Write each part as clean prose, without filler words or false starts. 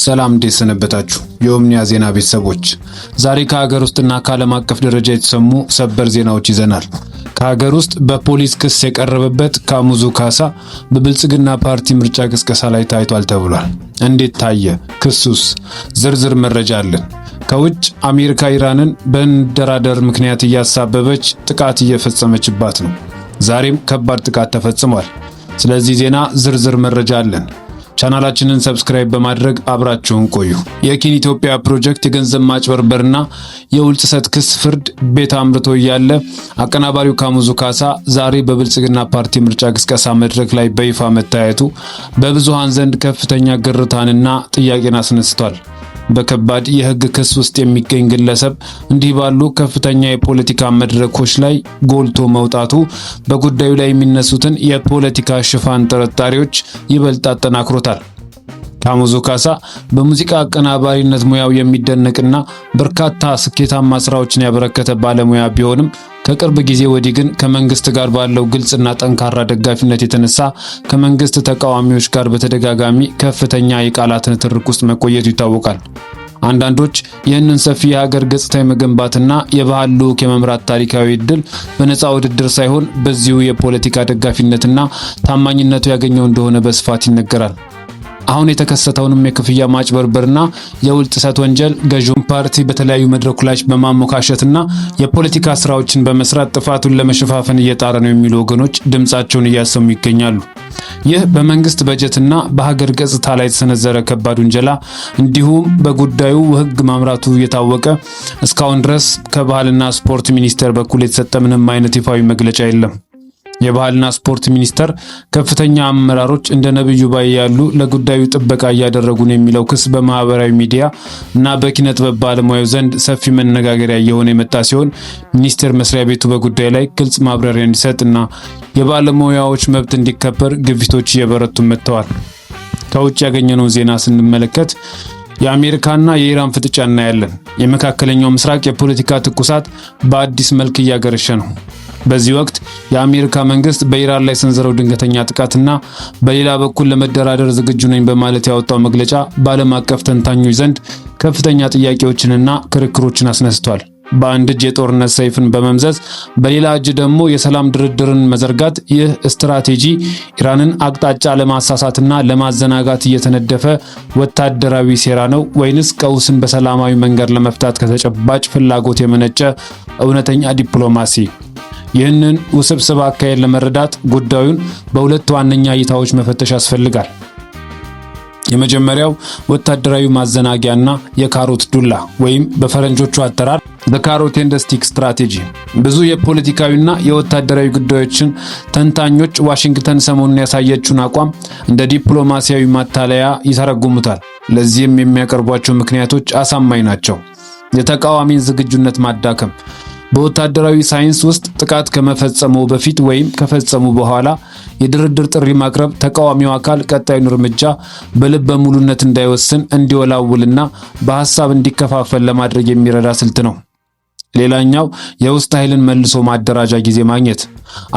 ሰላም እንደሰነበታችሁ የኦምኒያ ዜና ቤተሰቦች፣ ዛሬ ከሀገር ውስጥና ከዓለም አቀፍ ደረጃ የተሰሙ ሰበር ዜናዎች ይዘናል። ከሀገር ውስጥ በፖሊስ ክስ የቀረበበት ካሙዙ ካሳ በብልጽግና ፓርቲ ምርጫ ቅስቀሳ ላይ ታይቷል ተብሏል። እንዴት ታየ? ክሱስ? ዝርዝር መረጃ አለን። ከውጭ አሜሪካ ኢራንን በመደራደር ምክንያት እያሳበበች ጥቃት እየፈጸመችባት ነው። ዛሬም ከባድ ጥቃት ተፈጽሟል። ስለዚህ ዜና ዝርዝር መረጃ አለን። ቻናላችንን ሰብስክራይብ በማድረግ አብራችሁን ቆዩ። የኪን ኢትዮጵያ ፕሮጀክት የገንዘብ ማጭበርበርና የውል ጥሰት ክስ ፍርድ ቤት አምርቶ እያለ አቀናባሪው ካሙዙ ካሳ ዛሬ በብልጽግና ፓርቲ ምርጫ ቅስቀሳ መድረክ ላይ በይፋ መታየቱ በብዙሃን ዘንድ ከፍተኛ ግርታንና ጥያቄን አስነስቷል። በከባድ የሕግ ክስ ውስጥ የሚገኝ ግለሰብ እንዲህ ባሉ ከፍተኛ የፖለቲካ መድረኮች ላይ ጎልቶ መውጣቱ በጉዳዩ ላይ የሚነሱትን የፖለቲካ ሽፋን ጥርጣሬዎች ይበልጥ አጠናክሮታል። ካሙዙ ካሳ በሙዚቃ አቀናባሪነት ሙያው የሚደነቅና በርካታ ስኬታማ ስራዎችን ያበረከተ ባለሙያ ቢሆንም ከቅርብ ጊዜ ወዲህ ግን ከመንግስት ጋር ባለው ግልጽና ጠንካራ ደጋፊነት የተነሳ ከመንግስት ተቃዋሚዎች ጋር በተደጋጋሚ ከፍተኛ የቃላት ንትርክ ውስጥ መቆየቱ ይታወቃል። አንዳንዶች ይህንን ሰፊ የሀገር ገጽታ የመገንባትና የባህል ልዑክ የመምራት ታሪካዊ ዕድል በነፃ ውድድር ሳይሆን በዚሁ የፖለቲካ ደጋፊነትና ታማኝነቱ ያገኘው እንደሆነ በስፋት ይነገራል። አሁን የተከሰተውንም የክፍያ ማጭበርበርና የውል ጥሰት ወንጀል ገዢውን ፓርቲ በተለያዩ መድረኮች ላይ በማሞካሸትና የፖለቲካ ስራዎችን በመስራት ጥፋቱን ለመሸፋፈን እየጣረ ነው የሚሉ ወገኖች ድምጻቸውን እያሰሙ ይገኛሉ። ይህ በመንግስት በጀትና በሀገር ገጽታ ላይ የተሰነዘረ ከባድ ውንጀላ እንዲሁም በጉዳዩ ሕግ ማምራቱ እየታወቀ እስካሁን ድረስ ከባህልና ስፖርት ሚኒስቴር በኩል የተሰጠ ምንም አይነት ይፋዊ መግለጫ የለም። የባህልና ስፖርት ሚኒስቴር ከፍተኛ አመራሮች እንደ ነብዩ ባይ ያሉ ለጉዳዩ ጥበቃ እያደረጉ ነው የሚለው ክስ በማህበራዊ ሚዲያ እና በኪነ ጥበብ ባለሙያው ዘንድ ሰፊ መነጋገሪያ እየሆነ የመጣ ሲሆን ሚኒስቴር መስሪያ ቤቱ በጉዳዩ ላይ ግልጽ ማብራሪያ እንዲሰጥና የባለሙያዎች መብት እንዲከበር ግፊቶች እየበረቱ መጥተዋል። ከውጭ ያገኘነው ዜና ስንመለከት የአሜሪካና የኢራን ፍጥጫ እናያለን። የመካከለኛው ምስራቅ የፖለቲካ ትኩሳት በአዲስ መልክ እያገረሸ ነው። በዚህ ወቅት የአሜሪካ መንግስት በኢራን ላይ ሰንዘረው ድንገተኛ ጥቃትና በሌላ በኩል ለመደራደር ዝግጁ ነኝ በማለት ያወጣው መግለጫ በዓለም አቀፍ ተንታኞች ዘንድ ከፍተኛ ጥያቄዎችንና ክርክሮችን አስነስቷል። በአንድ እጅ የጦርነት ሰይፍን በመምዘዝ በሌላ እጅ ደግሞ የሰላም ድርድርን መዘርጋት፣ ይህ ስትራቴጂ ኢራንን አቅጣጫ ለማሳሳትና ለማዘናጋት እየተነደፈ ወታደራዊ ሴራ ነው ወይንስ ቀውስን በሰላማዊ መንገድ ለመፍታት ከተጨባጭ ፍላጎት የመነጨ እውነተኛ ዲፕሎማሲ? ይህንን ውስብስብ አካሄድ ለመረዳት ጉዳዩን በሁለት ዋነኛ እይታዎች መፈተሽ ያስፈልጋል። የመጀመሪያው ወታደራዊ ማዘናጊያና የካሮት ዱላ ወይም በፈረንጆቹ አጠራር በካሮት ኤንድ ስቲክ ስትራቴጂ። ብዙ የፖለቲካዊና የወታደራዊ ጉዳዮችን ተንታኞች ዋሽንግተን ሰሞኑን ያሳየችውን አቋም እንደ ዲፕሎማሲያዊ ማታለያ ይተረጉሙታል። ለዚህም የሚያቀርቧቸው ምክንያቶች አሳማኝ ናቸው። የተቃዋሚን ዝግጁነት ማዳከም። በወታደራዊ ሳይንስ ውስጥ ጥቃት ከመፈጸሙ በፊት ወይም ከፈጸሙ በኋላ የድርድር ጥሪ ማቅረብ ተቃዋሚው አካል ቀጣዩን እርምጃ በልበ ሙሉነት እንዳይወስን እንዲወላውልና በሐሳብ እንዲከፋፈል ለማድረግ የሚረዳ ስልት ነው። ሌላኛው የውስጥ ኃይልን መልሶ ማደራጃ ጊዜ ማግኘት።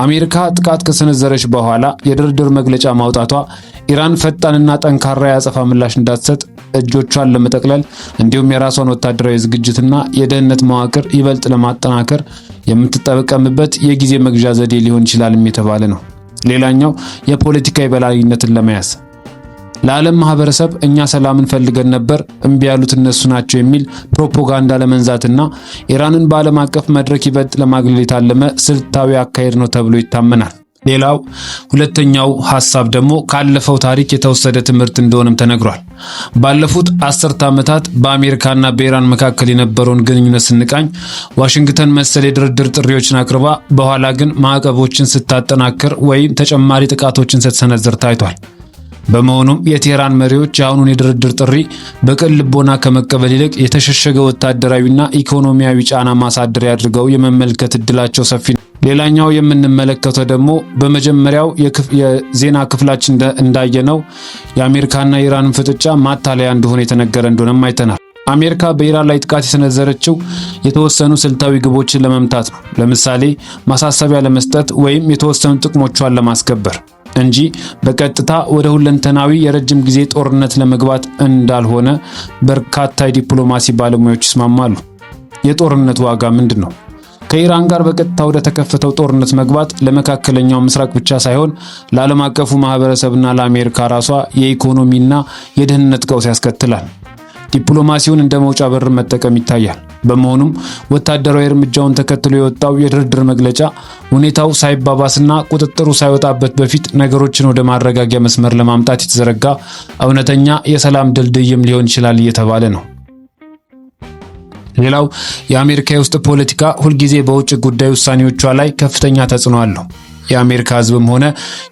አሜሪካ ጥቃት ከሰነዘረች በኋላ የድርድር መግለጫ ማውጣቷ ኢራን ፈጣንና ጠንካራ የአጸፋ ምላሽ እንዳትሰጥ እጆቿን ለመጠቅለል እንዲሁም የራሷን ወታደራዊ ዝግጅትና የደህንነት መዋቅር ይበልጥ ለማጠናከር የምትጠቀምበት የጊዜ መግዣ ዘዴ ሊሆን ይችላልም የተባለ ነው። ሌላኛው የፖለቲካ የበላይነትን ለመያዝ ለዓለም ማህበረሰብ እኛ ሰላምን ፈልገን ነበር እምቢ ያሉት እነሱ ናቸው የሚል ፕሮፓጋንዳ ለመንዛትና ኢራንን በዓለም አቀፍ መድረክ ይበልጥ ለማግለል የታለመ ስልታዊ አካሄድ ነው ተብሎ ይታመናል። ሌላው ሁለተኛው ሐሳብ ደግሞ ካለፈው ታሪክ የተወሰደ ትምህርት እንደሆነም ተነግሯል። ባለፉት 10 ዓመታት በአሜሪካና በኢራን መካከል የነበረውን ግንኙነት ስንቃኝ ዋሽንግተን መሰል የድርድር ጥሪዎችን አቅርባ በኋላ ግን ማዕቀቦችን ስታጠናክር ወይም ተጨማሪ ጥቃቶችን ስትሰነዝር ታይቷል። በመሆኑም የቴህራን መሪዎች የአሁኑን የድርድር ጥሪ በቅን ልቦና ከመቀበል ይልቅ የተሸሸገ ወታደራዊና ኢኮኖሚያዊ ጫና ማሳደሪያ አድርገው የመመልከት እድላቸው ሰፊ ነው። ሌላኛው የምንመለከተው ደግሞ በመጀመሪያው የዜና ክፍላችን እንዳየነው የአሜሪካና የኢራን ፍጥጫ ማታለያ እንደሆነ የተነገረ እንደሆነም አይተናል። አሜሪካ በኢራን ላይ ጥቃት የሰነዘረችው የተወሰኑ ስልታዊ ግቦችን ለመምታት ነው። ለምሳሌ ማሳሰቢያ ለመስጠት ወይም የተወሰኑ ጥቅሞቿን ለማስከበር። እንጂ በቀጥታ ወደ ሁለንተናዊ የረጅም ጊዜ ጦርነት ለመግባት እንዳልሆነ በርካታ የዲፕሎማሲ ባለሙያዎች ይስማማሉ። የጦርነቱ ዋጋ ምንድን ነው? ከኢራን ጋር በቀጥታ ወደ ተከፈተው ጦርነት መግባት ለመካከለኛው ምስራቅ ብቻ ሳይሆን ለዓለም አቀፉ ማህበረሰብና ለአሜሪካ ራሷ የኢኮኖሚና የደህንነት ቀውስ ያስከትላል። ዲፕሎማሲውን እንደ መውጫ በር መጠቀም ይታያል። በመሆኑም ወታደራዊ እርምጃውን ተከትሎ የወጣው የድርድር መግለጫ ሁኔታው ሳይባባስና ቁጥጥሩ ሳይወጣበት በፊት ነገሮችን ወደ ማረጋጊያ መስመር ለማምጣት የተዘረጋ እውነተኛ የሰላም ድልድይም ሊሆን ይችላል እየተባለ ነው። ሌላው የአሜሪካ የውስጥ ፖለቲካ ሁልጊዜ በውጭ ጉዳይ ውሳኔዎቿ ላይ ከፍተኛ ተጽዕኖ አለው። የአሜሪካ ሕዝብም ሆነ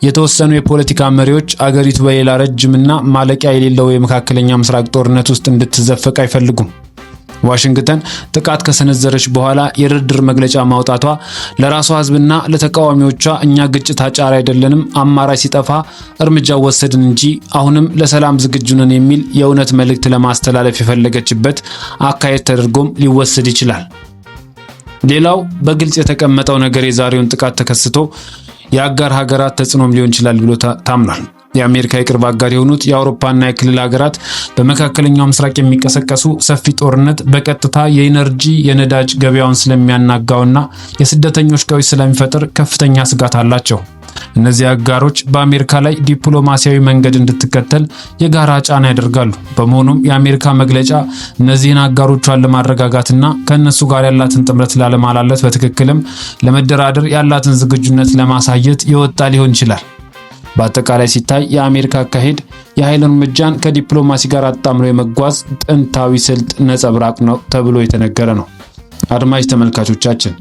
የተወሰኑ የፖለቲካ መሪዎች አገሪቱ በሌላ ረጅምና ማለቂያ የሌለው የመካከለኛ ምስራቅ ጦርነት ውስጥ እንድትዘፈቅ አይፈልጉም። ዋሽንግተን ጥቃት ከሰነዘረች በኋላ የድርድር መግለጫ ማውጣቷ ለራሷ ሕዝብና ለተቃዋሚዎቿ እኛ ግጭት አጫሪ አይደለንም፣ አማራጭ ሲጠፋ እርምጃ ወሰድን እንጂ አሁንም ለሰላም ዝግጁ ነን የሚል የእውነት መልእክት ለማስተላለፍ የፈለገችበት አካሄድ ተደርጎም ሊወሰድ ይችላል። ሌላው በግልጽ የተቀመጠው ነገር የዛሬውን ጥቃት ተከስቶ የአጋር ሀገራት ተጽዕኖም ሊሆን ይችላል ብሎ ታምኗል። የአሜሪካ የቅርብ አጋር የሆኑት የአውሮፓና የክልል ሀገራት በመካከለኛው ምስራቅ የሚቀሰቀሱ ሰፊ ጦርነት በቀጥታ የነዳጅ ገበያውን ስለሚያናጋውና የስደተኞች ቀውስ ስለሚፈጥር ከፍተኛ ስጋት አላቸው። እነዚህ አጋሮች በአሜሪካ ላይ ዲፕሎማሲያዊ መንገድ እንድትከተል የጋራ ጫና ያደርጋሉ። በመሆኑም የአሜሪካ መግለጫ እነዚህን አጋሮቿን ለማረጋጋትና ከእነሱ ጋር ያላትን ጥምረት ላለማላለት በትክክልም ለመደራደር ያላትን ዝግጁነት ለማሳየት የወጣ ሊሆን ይችላል። በአጠቃላይ ሲታይ የአሜሪካ አካሄድ የኃይል እርምጃን ከዲፕሎማሲ ጋር አጣምሮ የመጓዝ ጥንታዊ ስልት ነጸብራቅ ነው ተብሎ የተነገረ ነው። አድማጭ ተመልካቾቻችን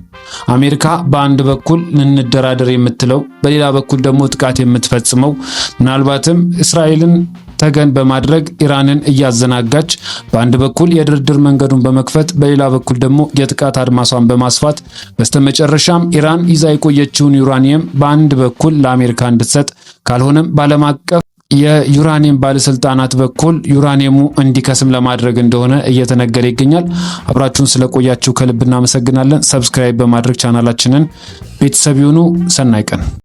አሜሪካ በአንድ በኩል እንደራደር የምትለው በሌላ በኩል ደግሞ ጥቃት የምትፈጽመው ምናልባትም እስራኤልን ተገን በማድረግ ኢራንን እያዘናጋች በአንድ በኩል የድርድር መንገዱን በመክፈት በሌላ በኩል ደግሞ የጥቃት አድማሷን በማስፋት በስተመጨረሻም ኢራን ይዛ የቆየችውን ዩራኒየም በአንድ በኩል ለአሜሪካ እንድትሰጥ ካልሆነም በዓለም አቀፍ የዩራኒየም ባለስልጣናት በኩል ዩራኒየሙ እንዲከስም ለማድረግ እንደሆነ እየተነገረ ይገኛል። አብራችሁን ስለቆያችሁ ከልብ እናመሰግናለን። ሰብስክራይብ በማድረግ ቻናላችንን ቤተሰብ ይሁኑ። ሰናይ ቀን